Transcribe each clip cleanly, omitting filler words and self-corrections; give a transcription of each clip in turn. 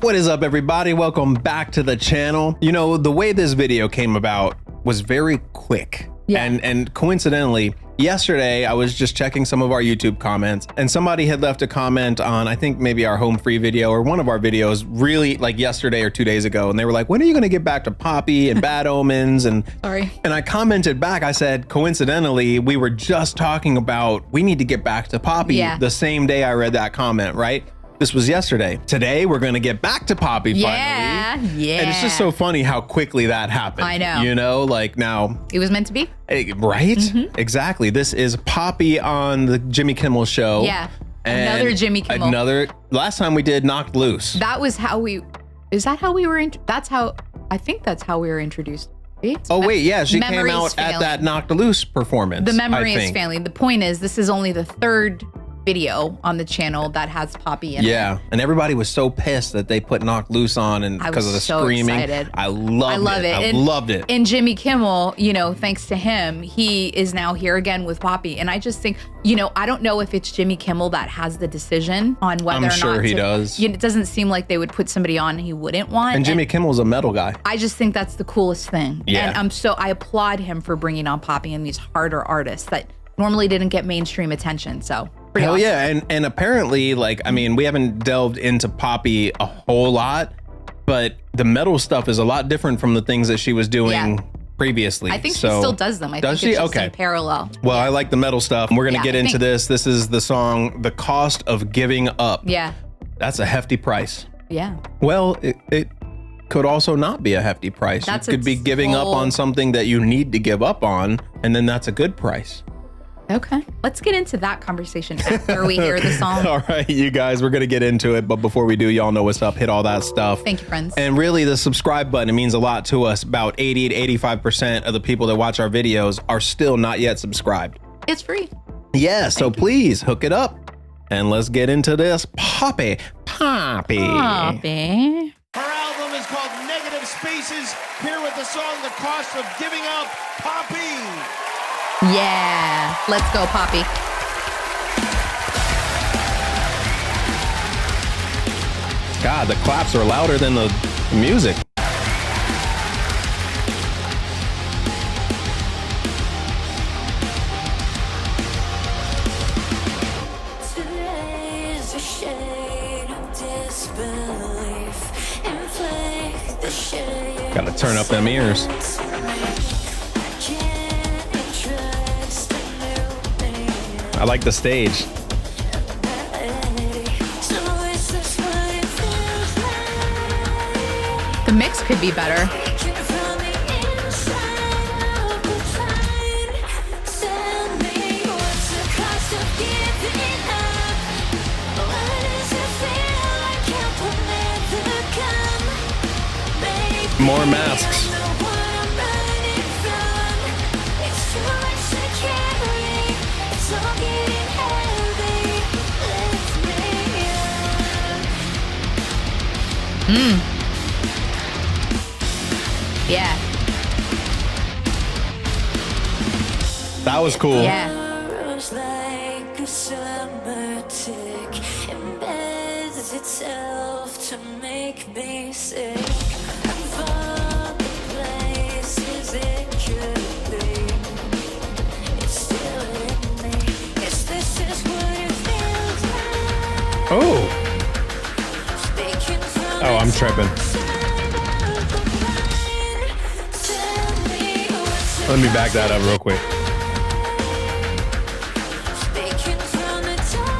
What is up, everybody? Welcome back to the channel. You know, the way this video came about was very quick. Yeah. And coincidentally, yesterday I was just checking some of our YouTube comments and somebody had left a comment on, I think maybe our home free video or one of our videos really like yesterday or 2 days ago. And they were like, when are you going to get back to Poppy and Bad Omens? And Sorry. And I commented back, I said, coincidentally, we were just talking about we need to get back to Poppy the same day I read that comment, right? This was yesterday. Today, we're going to get back to Poppy finally. Yeah. And it's just so funny how quickly that happened. I know. You know, like now. It was meant to be. Right? Mm-hmm. Exactly. This is Poppy on the Jimmy Kimmel show. Yeah. And another Jimmy Kimmel. Last time we did Knocked Loose. That was how we, is that how we were, I think that's how we were introduced. Right? Oh, wait. Yeah. She came Memory is out at failing. that Knocked Loose performance. The memory I is think. failing. The point is, this is only the third video on the channel that has Poppy in it. Yeah, and everybody was so pissed that they put Knocked Loose on and because of the so screaming. Excited. I love it. I loved it. And Jimmy Kimmel, you know, thanks to him, he is now here again with Poppy. And I just think, you know, I don't know if it's Jimmy Kimmel that has the decision on whether or not. I'm sure he does. You know, it doesn't seem like they would put somebody on he wouldn't want. And Jimmy Kimmel's a metal guy. I just think that's the coolest thing. Yeah. And I applaud him for bringing on Poppy and these harder artists that normally didn't get mainstream attention. So pretty Hell awesome. yeah. And apparently, like, I mean, we haven't delved into Poppy a whole lot, but the metal stuff is a lot different from the things that she was doing previously. I think she still does them. I does think she? it's just Okay. in parallel. Well, I like the metal stuff. We're going to get I into think- this. This is the song, The Cost of Giving Up. Yeah. That's a hefty price. Yeah. Well, it could also not be a hefty price. That's you could be its giving up whole- on something that you need to give up on, and then that's a good price. Okay. Let's get into that conversation after we hear the song. All right, you guys, we're going to get into it. But before we do, y'all know what's up. Hit all that stuff. Thank you, friends. And really, the subscribe button, it means a lot to us. About 80 to 85% of the people that watch our videos are still not yet subscribed. It's free. Yeah, so please hook it up. And let's get into this. Poppy. Poppy. Her album is called Negative Spaces. Here with the song The Cost of Giving Up, Poppy. Yeah. Let's go, Poppy. God, the claps are louder than the music. Today's a shade of disbelief. Inflict the shade. Gotta turn up them ears. I like the stage. The mix could be better. More masks. Yeah. That was cool. Yeah. Like a summer tick embeds itself to make me sick. And from the places it could be, it's still in me. Yes, this is what it feels like. Oh. Speaking from Oh, I'm tripping. Let me back that up real quick.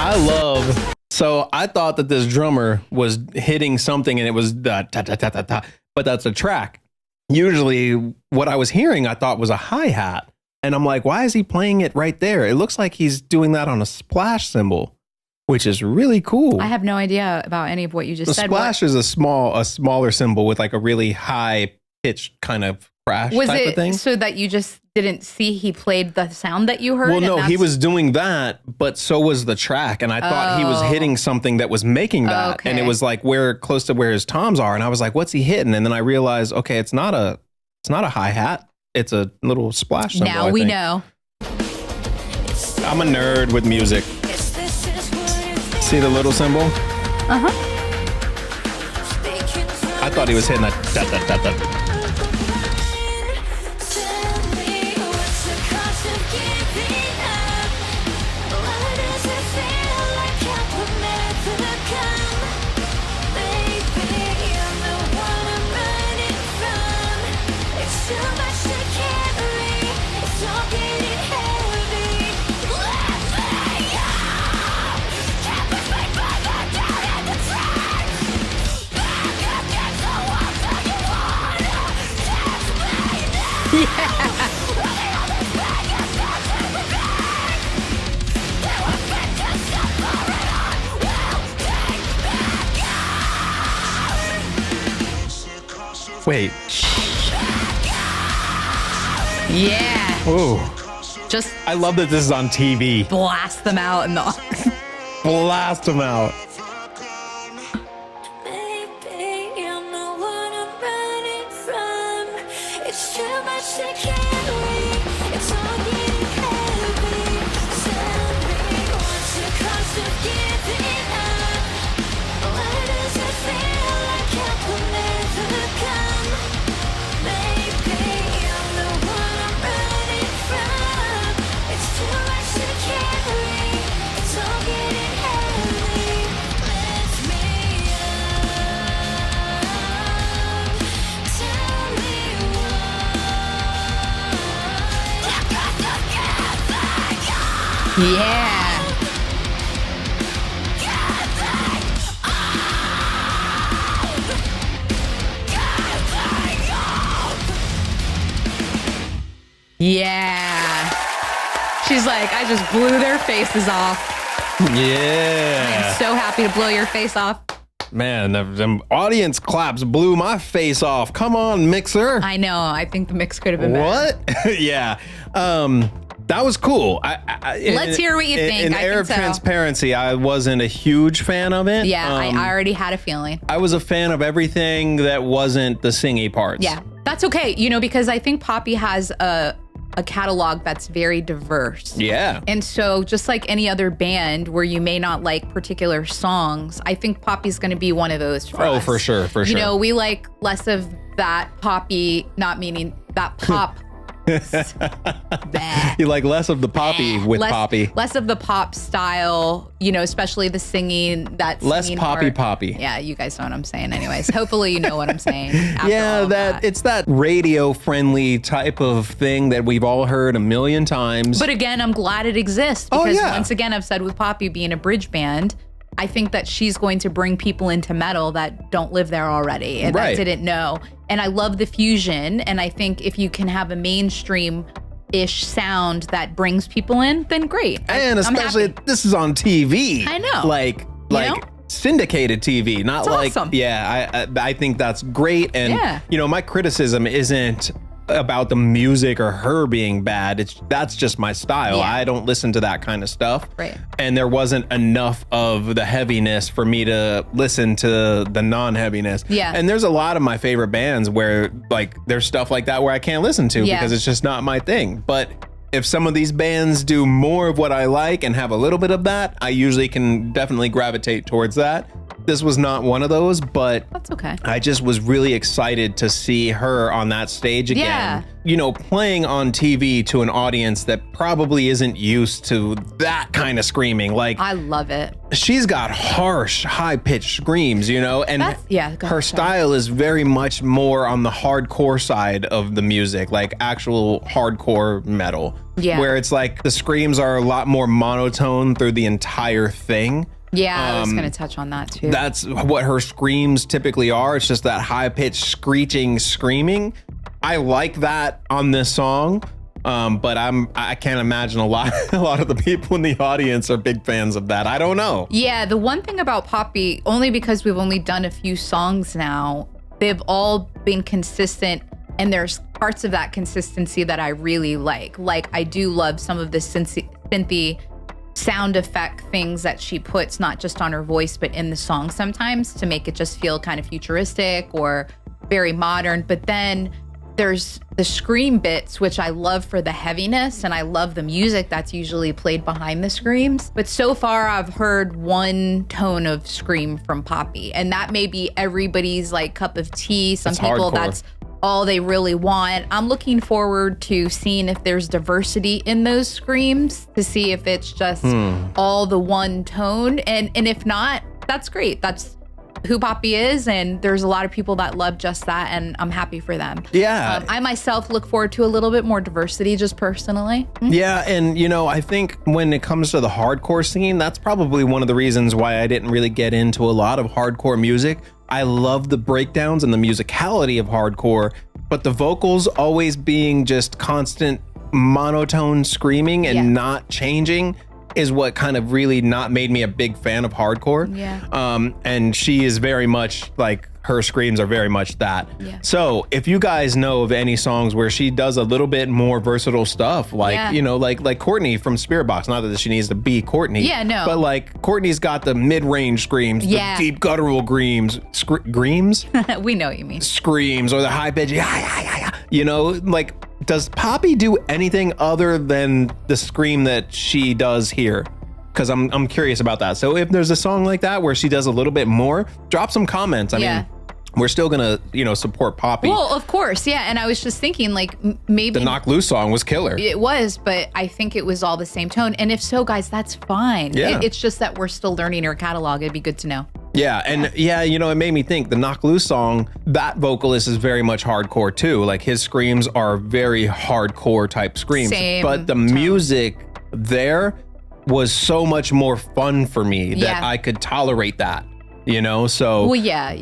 I love, so I thought that this drummer was hitting something and it was da, ta, ta, ta, ta, ta, but that's a track. Usually what I was hearing, I thought was a hi-hat. And I'm like, why is he playing it right there? It looks like he's doing that on a splash cymbal, which is really cool. I have no idea about any of what you just The said. splash is a smaller cymbal with like a really high pitched kind of crash Was type it of thing. so that you just didn't see he played the sound that you heard? Well, and no, he that's- was doing that, but so was the track. And I thought he was hitting something that was making that. And it Okay. was like close to where his toms are. And I was like, what's he hitting? And then I realized, okay, it's not a hi-hat. It's a little splash cymbal. Now I we think. know. I'm a nerd with music. See the little cymbal? Uh-huh. I thought he was hitting that. Tell me what's the cost of giving up? Why does it feel like help will never come? Maybe I'm the one I'm running from. It's too much to carry. It's all getting heavy. Let me up. Can't push my father down at the track. Back against the wall, so you wanna test me now. Wait. Yeah. Ooh. Just I love that this is on TV. blast them out in the. Blast him out. Maybe I'm the one I'm running from. It's too much to carry. It's all getting heavy. Tell me what's the cost of giving up? Why does it feel like help will never come? Maybe I'm the one I'm running from. It's too much to carry. It's all getting heavy. Lift me up. Tell me why. You got to give me Yeah. Yeah. She's like, I just blew their faces off. Yeah. I'm so happy to blow your face off. Man, them audience claps blew my face off. Come on, Mixer. I know. I think the mix could have been better. What? Yeah. That was cool. Let's hear what you think. In I air can of tell. transparency, I wasn't a huge fan of it. Yeah, I already had a feeling. I was a fan of everything that wasn't the singy parts. Yeah, that's okay. You know, because I think Poppy has a catalog that's very diverse. Yeah. And so just like any other band where you may not like particular songs, I think Poppy's going to be one of those for us. Oh, for sure, for sure. You know, we like less of that poppy, not meaning that pop. You like less of the poppy with less, Poppy. Less of the pop style, you know, especially the singing. That Less singing poppy part. poppy. Yeah, you guys know what I'm saying. Anyways, hopefully you know what I'm saying. after Yeah, all of that it's that radio friendly type of thing that we've all heard a million times. But again, I'm glad it exists Oh, because yeah. once again, I've said with Poppy being a bridge band, I think that she's going to bring people into metal that don't live there already and Right. that didn't know. And I love the fusion. And I think if you can have a mainstream-ish sound that brings people in, then great. and I'm especially happy. this is on TV. I know. Like know? syndicated TV, not It's like awesome. yeah. I think that's great. And Yeah. you know, my criticism isn't about the music or her being bad. That's just my style. Yeah. I don't listen to that kind of stuff. Right. And there wasn't enough of the heaviness for me to listen to the non-heaviness. Yeah. And there's a lot of my favorite bands where like there's stuff like that where I can't listen to Yeah. because it's just not my thing. But if some of these bands do more of what I like and have a little bit of that, I usually can definitely gravitate towards that. This was not one of those, but That's okay. I just was really excited to see her on that stage again. Yeah. You know, playing on TV to an audience that probably isn't used to that kind of screaming. Like, I love it. she's got harsh, high-pitched screams, you know, and That's- yeah, go her ahead, sorry. style is very much more on the hardcore side of the music, like actual hardcore metal. Yeah. Where it's like the screams are a lot more monotone through the entire thing. Yeah, I was going to touch on that too. That's what her screams typically are. It's just that high-pitched screeching screaming. I like that on this song, but I can't imagine a lot of the people in the audience are big fans of that. I don't know. Yeah, the one thing about Poppy, only because we've only done a few songs now, they've all been consistent, and there's parts of that consistency that I really like. Like, I do love some of the synthy sound effect things that she puts not just on her voice but in the song sometimes to make it just feel kind of futuristic or very modern. But then there's the scream bits, which I love for the heaviness, and I love the music that's usually played behind the screams. But so far, I've heard one tone of scream from Poppy, and that may be everybody's like cup of tea. Some It's people, hardcore. that's all they really want. I'm looking forward to seeing if there's diversity in those screams, to see if it's just all the one tone, and if not, that's great. That's who Poppy is, and there's a lot of people that love just that, and I'm happy for them. Yeah. I myself look forward to a little bit more diversity, just personally. Yeah, and you know, I think when it comes to the hardcore scene, that's probably one of the reasons why I didn't really get into a lot of hardcore music. I love the breakdowns and the musicality of hardcore, but the vocals always being just constant monotone screaming and not changing is what kind of really not made me a big fan of hardcore. Yeah. And she is very much like, her screams are very much that. Yeah. So if you guys know of any songs where she does a little bit more versatile stuff, like, you know, like Courtney from Spirit Box, not that she needs to be Courtney. Yeah, no. But like Courtney's got the mid-range screams, Yeah. the deep guttural screams, We know what you mean. screams, or the high pitch, you know, like, does Poppy do anything other than the scream that she does here? Because I'm curious about that. So if there's a song like that where she does a little bit more, drop some comments. I mean, we're still gonna, you know, support Poppy. Well, of course, yeah. And I was just thinking, like, maybe The Knock Loose song was killer. it was, but I think it was all the same tone. And if so, guys, that's fine. Yeah. It's just that we're still learning her catalog. It'd be good to know. Yeah, and yeah, you know, it made me think the Knock Loose song, that vocalist is very much hardcore too. Like his screams are very hardcore type screams. Same but the tone. music there was so much more fun for me that Yeah. I could tolerate that, you know? So Well, yeah.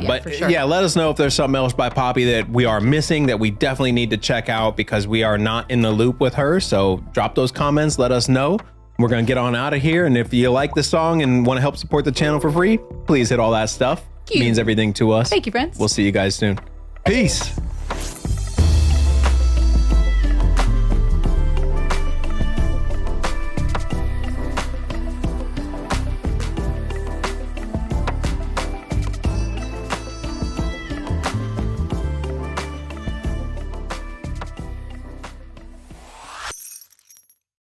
But for sure. yeah, let us know if there's something else by Poppy that we are missing that we definitely need to check out, because we are not in the loop with her. So drop those comments, let us know. We're going to get on out of here. And if you like the song and want to help support the channel for free, please hit all that stuff. It Cute. means everything to us. Thank you, friends. We'll see you guys soon. Peace.